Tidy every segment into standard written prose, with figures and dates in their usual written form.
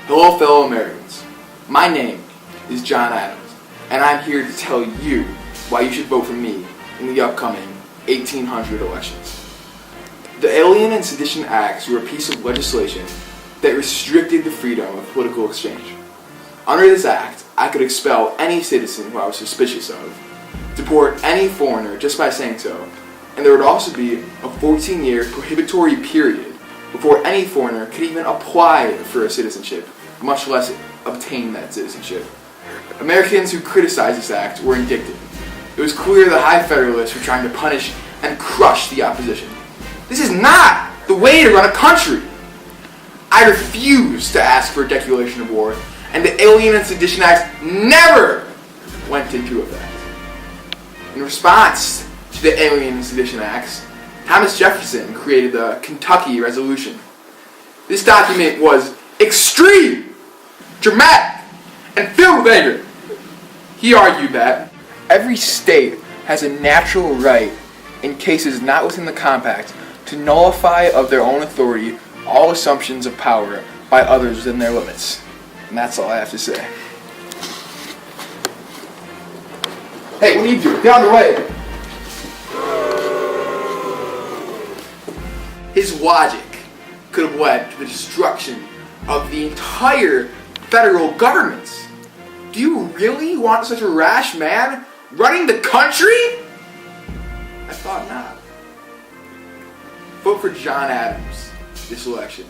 Hello, fellow Americans. My name is John Adams, and I'm here to tell you why you should vote for me in the upcoming 1800 elections. The Alien and Sedition Acts were a piece of legislation that restricted the freedom of political exchange. Under this act, I could expel any citizen who I was suspicious of, deport any foreigner just by saying so, and there would also be a 14-year prohibitory period before any foreigner could even apply for a citizenship, much less obtain that citizenship. Americans who criticized this act were indicted. It was clear the High Federalists were trying to punish and crush the opposition. This is not the way to run a country. I refuse to ask for a declaration of war, and the Alien and Sedition Acts never went into effect. In response to the Alien and Sedition Acts, Thomas Jefferson created the Kentucky Resolution. This document was extreme, dramatic, and filled with anger. He argued that every state has a natural right, in cases not within the compact, to nullify of their own authority all assumptions of power by others within their limits. And that's all I have to say. Hey, what are you doing? Get out of the way! His logic could have led to the destruction of the entire federal government. Do you really want such a rash man running the country? I thought not. Vote for John Adams this election.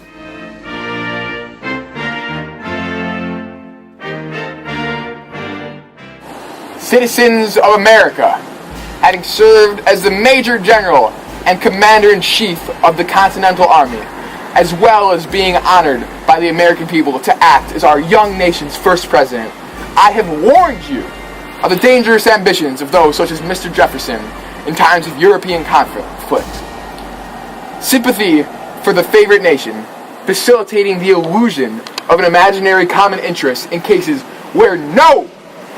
Citizens of America, having served as the Major General and Commander-in-Chief of the Continental Army, as well as being honored by the American people to act as our young nation's first president, I have warned you of the dangerous ambitions of those such as Mr. Jefferson in times of European conflict. Sympathy for the favorite nation, facilitating the illusion of an imaginary common interest in cases where no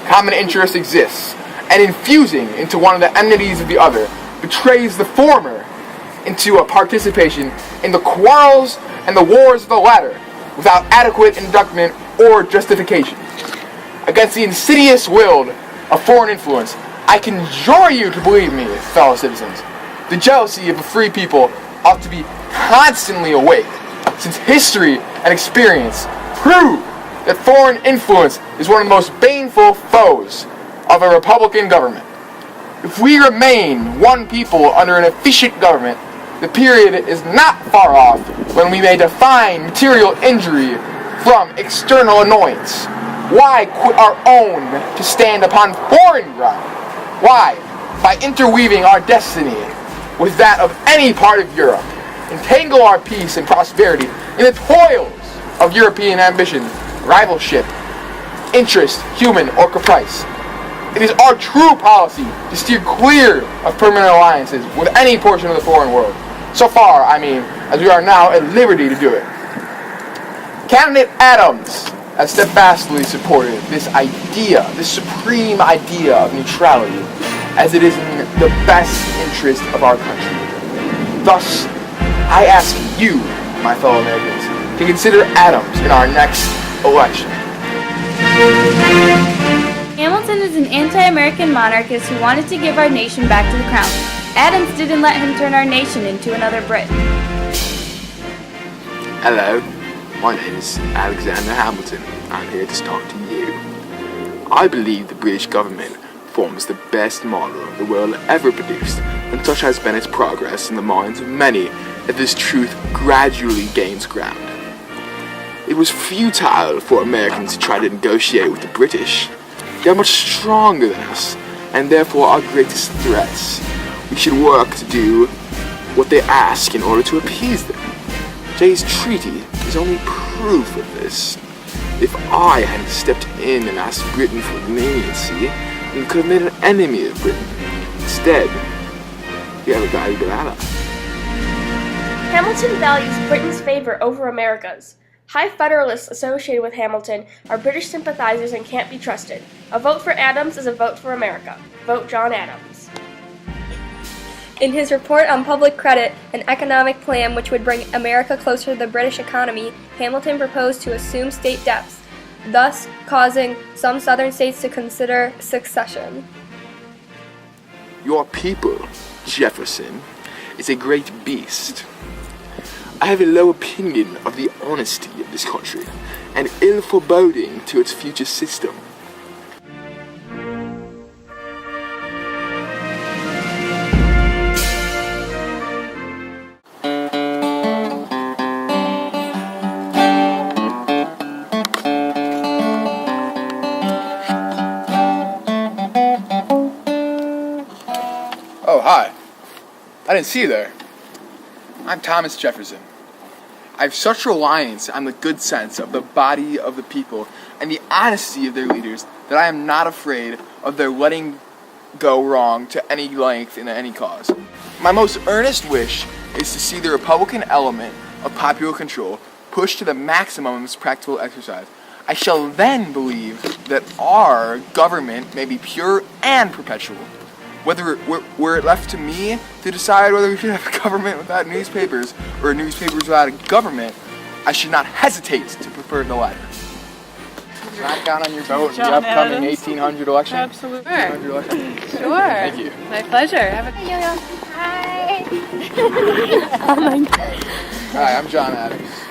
common interest exists, and infusing into one of the enmities of the other, betrays the former into a participation in the quarrels and the wars of the latter without adequate inducement or justification. Against the insidious will of foreign influence, I conjure you to believe me, fellow citizens. The jealousy of a free people ought to be constantly awake, since history and experience prove that foreign influence is one of the most baneful foes of a republican government. If we remain one people under an efficient government, the period is not far off when we may define material injury from external annoyance. Why quit our own to stand upon foreign ground? Why, by interweaving our destiny with that of any part of Europe, entangle our peace and prosperity in the toils of European ambition, rivalship, interest, human, or caprice? It is our true policy to steer clear of permanent alliances with any portion of the foreign world. So far, as we are now at liberty to do it. Candidate Adams has steadfastly supported this idea, this supreme idea of neutrality, as it is in the best interest of our country. Thus, I ask you, my fellow Americans, to consider Adams in our next election. Hamilton is an anti-American monarchist who wanted to give our nation back to the crown. Adams didn't let him turn our nation into another Britain. Hello, my name is Alexander Hamilton. I'm here to talk to you. I believe the British government forms the best model the world ever produced, and such has been its progress in the minds of many that this truth gradually gains ground. It was futile for Americans to try to negotiate with the British. They are much stronger than us, and therefore our greatest threats. We should work to do what they ask in order to appease them. Jay's treaty is only proof of this. If I hadn't stepped in and asked Britain for leniency, we could have made an enemy of Britain. Instead, we have a valuable ally. Hamilton values Britain's favor over America's. High Federalists associated with Hamilton are British sympathizers and can't be trusted. A vote for Adams is a vote for America. Vote John Adams. In his report on public credit, an economic plan which would bring America closer to the British economy, Hamilton proposed to assume state debts, thus causing some southern states to consider secession. Your people, Jefferson, is a great beast. I have a low opinion of the honesty of this country, and ill foreboding to its future system. Oh, hi. I didn't see you there. I'm Thomas Jefferson. I have such reliance on the good sense of the body of the people and the honesty of their leaders that I am not afraid of their letting go wrong to any length in any cause. My most earnest wish is to see the Republican element of popular control pushed to the maximum of its practical exercise. I shall then believe that our government may be pure and perpetual. Were it left to me to decide whether we should have a government without newspapers or newspapers without a government, I should not hesitate to prefer the latter. Not count on your vote in the upcoming 1800 election? Absolutely. 1800 election? Sure. Thank you. My pleasure. Have a Hi. Hi, I'm John Adams.